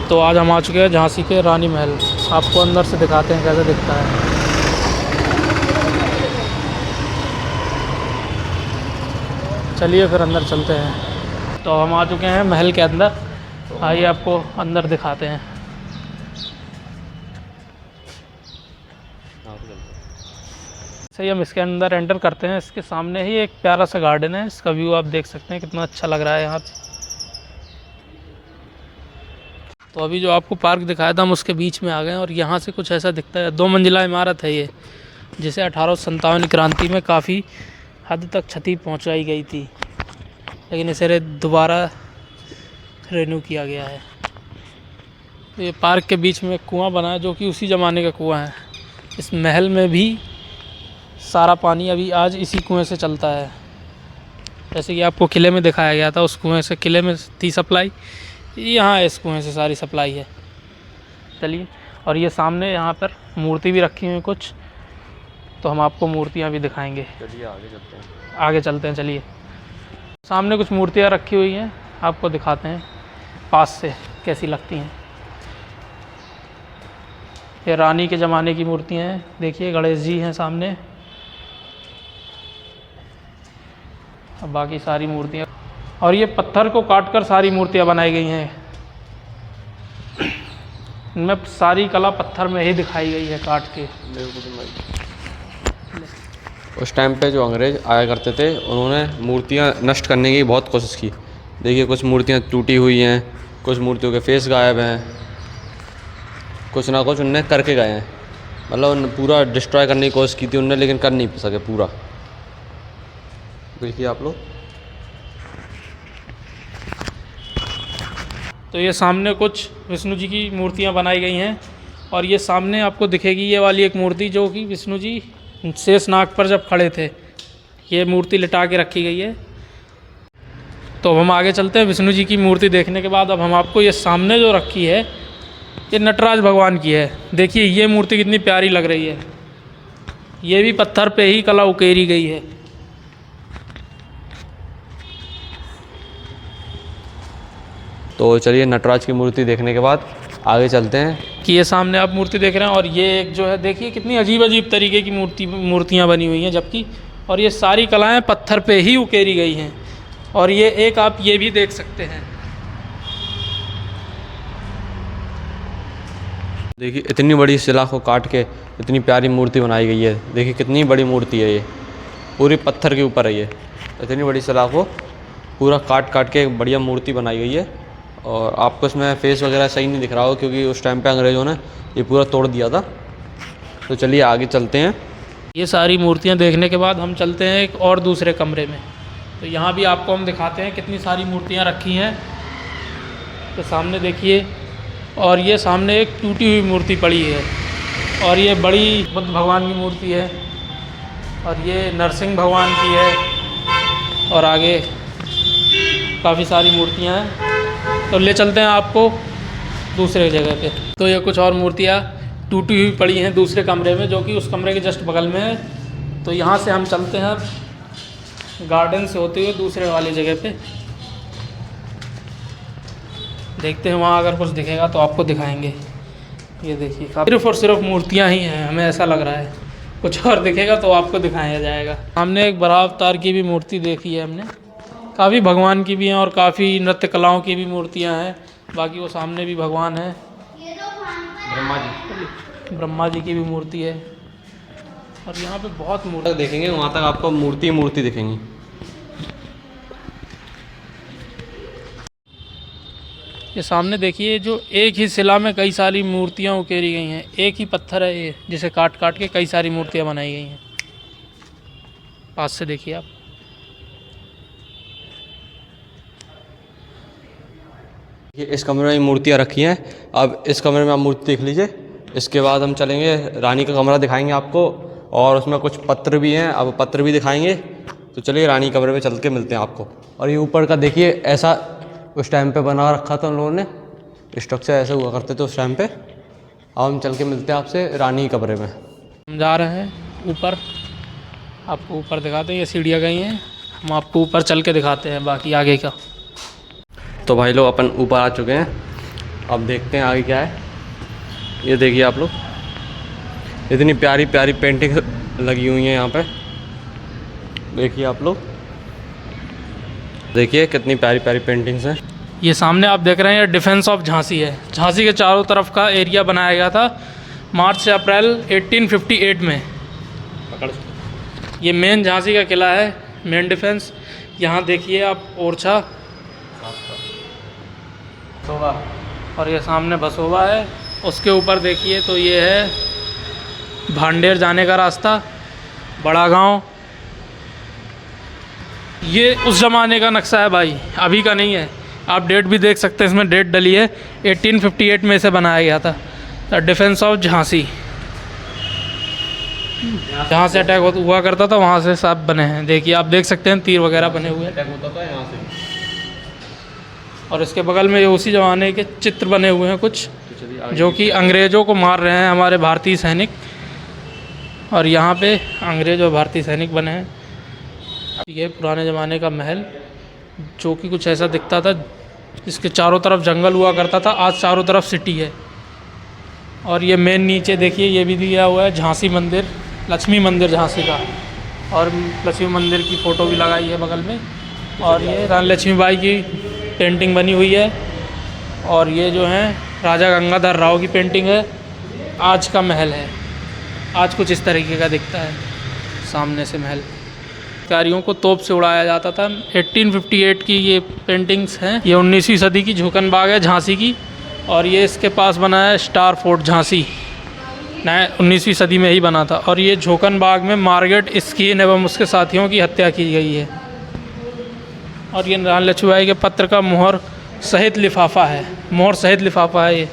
तो आज हम आ चुके हैं झांसी के रानी महल। आपको अंदर से दिखाते हैं कैसा दिखता है। चलिए फिर अंदर चलते हैं। तो हम आ चुके हैं महल के अंदर। आइए आपको अंदर दिखाते हैं। सही, हम इसके अंदर एंटर करते हैं। इसके सामने ही एक प्यारा सा गार्डन है। इसका व्यू आप देख सकते हैं कितना अच्छा लग रहा है यहाँ पे। तो अभी जो आपको पार्क दिखाया था हम उसके बीच में आ गए हैं और यहाँ से कुछ ऐसा दिखता है। 2 मंजिला इमारत है ये, जिसे 1857 क्रांति में काफ़ी हद तक क्षति पहुँचाई गई थी, लेकिन इसे दोबारा रिन्यू किया गया है। तो ये पार्क के बीच में एक कुआं बना है जो कि उसी ज़माने का कुआं है। इस महल में भी सारा पानी अभी आज इसी कुएं से चलता है। जैसे कि आपको किले में दिखाया गया था, उस कुएं से किले में थी सप्लाई, यहाँ इस कुएं से सारी सप्लाई है। चलिए, और ये सामने यहाँ पर मूर्ति भी रखी हुई है कुछ, तो हम आपको मूर्तियाँ भी दिखाएंगे। चलिए आगे चलते हैं। चलिए, सामने कुछ मूर्तियाँ रखी हुई हैं, आपको दिखाते हैं पास से कैसी लगती हैं। ये रानी के ज़माने की मूर्तियाँ हैं। देखिए गणेश जी हैं सामने, अब बाकी सारी मूर्तियाँ। और ये पत्थर को काटकर सारी मूर्तियाँ बनाई गई हैं। इनमें सारी कला पत्थर में ही दिखाई गई है, काट के। उस टाइम पे जो अंग्रेज़ आया करते थे, उन्होंने मूर्तियाँ नष्ट करने की बहुत कोशिश की। देखिए कुछ मूर्तियाँ टूटी हुई हैं, कुछ मूर्तियों के फेस गायब हैं, कुछ ना कुछ उनने करके गए हैं। मतलब पूरा डिस्ट्रॉय करने की कोशिश की थी उनने, लेकिन कर नहीं सके पूरा। देखिए आप लोग। तो ये सामने कुछ विष्णु जी की मूर्तियाँ बनाई गई हैं। और ये सामने आपको दिखेगी ये वाली एक मूर्ति, जो कि विष्णु जी शेषनाग पर जब खड़े थे, ये मूर्ति लिटा के रखी गई है। तो हम आगे चलते हैं। विष्णु जी की मूर्ति देखने के बाद अब हम आपको ये सामने जो रखी है, ये नटराज भगवान की है। देखिए ये मूर्ति कितनी प्यारी लग रही है। ये भी पत्थर पे ही कला उकेरी गई है। तो चलिए नटराज की मूर्ति देखने के बाद आगे चलते हैं। कि ये सामने आप मूर्ति देख रहे हैं, और ये एक जो है देखिए कितनी अजीब अजीब तरीके की मूर्तियाँ बनी हुई हैं, जबकि और ये सारी कलाएं पत्थर पे ही उकेरी गई हैं। और ये एक आप ये भी देख सकते हैं। देखिए इतनी बड़ी शिला को काट के इतनी प्यारी मूर्ति बनाई गई है। देखिए कितनी बड़ी मूर्ति है, ये पूरी पत्थर के ऊपर है। ये इतनी बड़ी शिला को पूरा काट काट के एक बढ़िया मूर्ति बनाई गई है। और आपको इसमें फेस वगैरह सही नहीं दिख रहा हो, क्योंकि उस टाइम पे अंग्रेज़ों ने ये पूरा तोड़ दिया था। तो चलिए आगे चलते हैं। ये सारी मूर्तियाँ देखने के बाद हम चलते हैं एक और दूसरे कमरे में। तो यहाँ भी आपको हम दिखाते हैं कितनी सारी मूर्तियाँ रखी हैं। तो सामने देखिए, और ये सामने एक टूटी हुई मूर्ति पड़ी है। और ये बड़ी बुद्ध भगवान की मूर्ति है, और ये नरसिंह भगवान की है, और आगे काफ़ी सारी मूर्तियाँ हैं। तो ले चलते हैं आपको दूसरे जगह पे। तो ये कुछ और मूर्तियाँ टूटी हुई पड़ी हैं दूसरे कमरे में, जो कि उस कमरे के जस्ट बगल में है। तो यहाँ से हम चलते हैं गार्डन से होते हुए दूसरे वाली जगह पे। देखते हैं वहाँ अगर कुछ दिखेगा तो आपको दिखाएंगे। ये देखिए सिर्फ और सिर्फ मूर्तियाँ ही हैं, हमें ऐसा लग रहा है। कुछ और दिखेगा तो आपको दिखाया जाएगा। हमने एक बराह अवतार की भी मूर्ति देखी है हमने। काफ़ी भगवान की भी हैं और काफ़ी नृत्य कलाओं की भी मूर्तियाँ हैं। बाकी वो सामने भी भगवान है, ब्रह्मा जी की भी मूर्ति है। और यहाँ पे बहुत मूर्ति देखेंगे, वहाँ तक आपको मूर्ति दिखेंगी। ये सामने देखिए, जो एक ही शिला में कई सारी मूर्तियाँ उकेरी गई हैं। एक ही पत्थर है ये, जिसे काट काट के कई सारी मूर्तियाँ बनाई गई हैं। पास से देखिए आप। इस कमरे में मूर्तियाँ रखी हैं। अब इस कमरे में आप मूर्ति देख लीजिए। इसके बाद हम चलेंगे, रानी का कमरा दिखाएंगे आपको, और उसमें कुछ पत्र भी हैं। अब पत्र भी दिखाएंगे। तो चलिए रानी कमरे में चल के मिलते हैं आपको। और ये ऊपर का देखिए, ऐसा उस टाइम पे बना रखा था उन लोगों ने। स्ट्रक्चर ऐसे हुआ करते थे उस टाइम पे। अब हम चल के मिलते हैं आपसे रानी कमरे में। हम जा रहे हैं ऊपर, आपको ऊपर दिखाते हैं। ये सीढ़ियाँ गई हैं, हम आपको ऊपर चल के दिखाते हैं बाकी आगे का। तो भाई लोग अपन ऊपर आ चुके हैं। अब देखते हैं आगे क्या है। ये देखिए आप लोग, इतनी प्यारी प्यारी पेंटिंग लगी हुई है यहाँ पे। देखिए आप लोग, देखिए कितनी प्यारी प्यारी पेंटिंग्स हैं। ये सामने आप देख रहे हैं, ये डिफेंस ऑफ झांसी है। झांसी के चारों तरफ का एरिया बनाया गया था मार्च से अप्रैल 1858 में। ये मेन झांसी का किला है, मेन डिफेंस। यहाँ देखिए आप ओरछा और ये सामने बसोवा है। उसके ऊपर देखिए तो ये है भांडेर जाने का रास्ता, बड़ा गांव। ये उस ज़माने का नक्शा है भाई, अभी का नहीं है। आप डेट भी देख सकते हैं, इसमें डेट डली है, 1858 में से बनाया गया था। The defence of Jhansi. जहाँ से अटैक हुआ करता था वहाँ से सब बने हैं। देखिए आप देख सकते हैं, तीर वगैरह बने हुए हैं। अटैक होता था यहाँ से। और इसके बगल में ये उसी ज़माने के चित्र बने हुए हैं कुछ, जो कि अंग्रेज़ों को मार रहे हैं हमारे भारतीय सैनिक। और यहाँ पे अंग्रेज़ और भारतीय सैनिक बने हैं। ये पुराने ज़माने का महल, जो कि कुछ ऐसा दिखता था। इसके चारों तरफ जंगल हुआ करता था, आज चारों तरफ सिटी है। और ये मेन नीचे देखिए, ये भी दिया हुआ है झांसी मंदिर, लक्ष्मी मंदिर झांसी का। और लक्ष्मी मंदिर की फ़ोटो भी लगाई है बगल में। और ये रानी लक्ष्मीबाई की पेंटिंग बनी हुई है। और ये जो है राजा गंगाधर राव की पेंटिंग है। आज का महल है, आज कुछ इस तरीके का दिखता है सामने से महल। अधिकारियों को तोप से उड़ाया जाता था। 1858 की ये पेंटिंग्स हैं। ये 19वीं सदी की झोकन बाग है झांसी की। और ये इसके पास बना है स्टार फोर्ट झांसी, 19वीं सदी में ही बना था। और ये झोकन बाग में मार्गरेट स्कीन एवं उसके साथियों की हत्या की गई है। और ये रानी लक्ष्मीबाई के पत्र का मोहर सहित लिफाफा है, मोहर सहित लिफाफा है। ये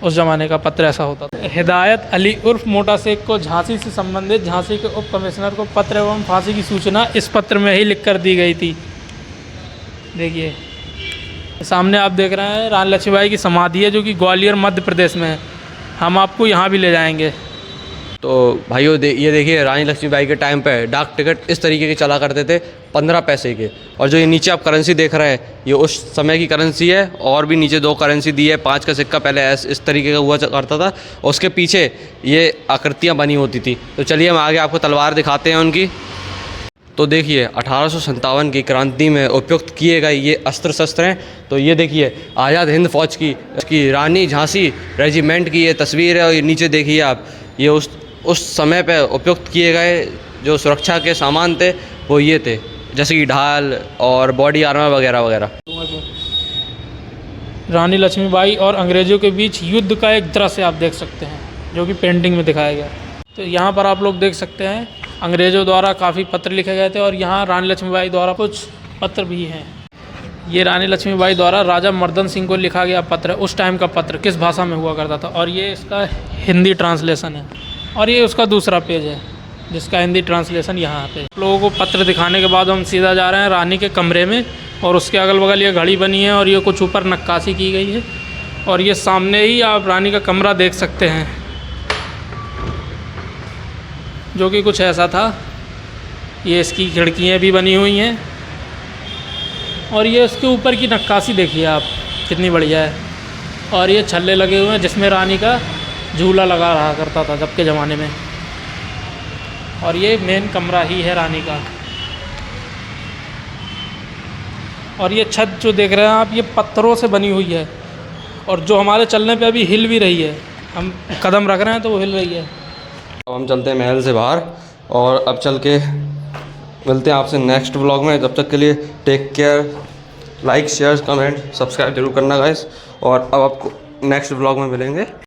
उस ज़माने का पत्र ऐसा होता था। हिदायत अली उर्फ मोटा शेख को झांसी से संबंधित झांसी के उप कमिश्नर को पत्र एवं फांसी की सूचना इस पत्र में ही लिख कर दी गई थी। देखिए सामने आप देख रहे हैं रानी लक्ष्मीबाई की समाधि है, जो कि ग्वालियर मध्य प्रदेश में है। हम आपको यहाँ भी ले जाएंगे। तो भाइयों ये देखिए, रानी लक्ष्मीबाई के टाइम पे डाक टिकट इस तरीके के चला करते थे, 15 पैसे के। और जो ये नीचे आप करेंसी देख रहे हैं, ये उस समय की करेंसी है। और भी नीचे 2 करेंसी दी है, 5 का सिक्का पहले इस तरीके का हुआ करता था। उसके पीछे ये आकृतियाँ बनी होती थी। तो चलिए हम आगे आपको तलवार दिखाते हैं उनकी। तो देखिए 1857 की क्रांति में उपयुक्त किए गए ये अस्त्र शस्त्र हैं। तो ये देखिए आज़ाद हिंद फौज की रानी झांसी रेजिमेंट की ये तस्वीर है। और ये नीचे देखिए आप, ये उस समय पे उपयुक्त किए गए जो सुरक्षा के सामान थे वो ये थे, जैसे कि ढाल और बॉडी आर्मर वगैरह वगैरह। रानी लक्ष्मीबाई और अंग्रेज़ों के बीच युद्ध का एक दृश्य आप देख सकते हैं, जो कि पेंटिंग में दिखाया गया। तो यहाँ पर आप लोग देख सकते हैं अंग्रेज़ों द्वारा काफ़ी पत्र लिखे गए थे। और यहाँ रानी लक्ष्मीबाई द्वारा कुछ पत्र भी हैं। ये रानी लक्ष्मीबाई द्वारा राजा मर्दन सिंह को लिखा गया पत्र, उस टाइम का पत्र किस भाषा में हुआ करता था। और ये इसका हिंदी ट्रांसलेशन है। और ये उसका दूसरा पेज है, जिसका हिंदी ट्रांसलेशन यहाँ पे। लोगों को पत्र दिखाने के बाद हम सीधा जा रहे हैं रानी के कमरे में। और उसके अगल बगल ये घड़ी बनी है, और ये कुछ ऊपर नक्काशी की गई है। और ये सामने ही आप रानी का कमरा देख सकते हैं, जो कि कुछ ऐसा था। ये इसकी खिड़कियाँ भी बनी हुई हैं। और ये उसके ऊपर की नक्काशी देखिए आप, कितनी बढ़िया है। और ये छल्ले लगे हुए हैं, जिसमें रानी का झूला लगा रहा करता था जब के ज़माने में। और ये मेन कमरा ही है रानी का। और ये छत जो देख रहे हैं आप, ये पत्थरों से बनी हुई है। और जो हमारे चलने पे अभी हिल भी रही है, हम कदम रख रहे हैं तो वो हिल रही है। अब हम चलते हैं महल से बाहर, और अब चल के मिलते हैं आपसे नेक्स्ट व्लॉग में। तब तक के लिए take care, like share comment subscribe जरूर करना गाइस। और अब आपको नेक्स्ट व्लॉग में मिलेंगे।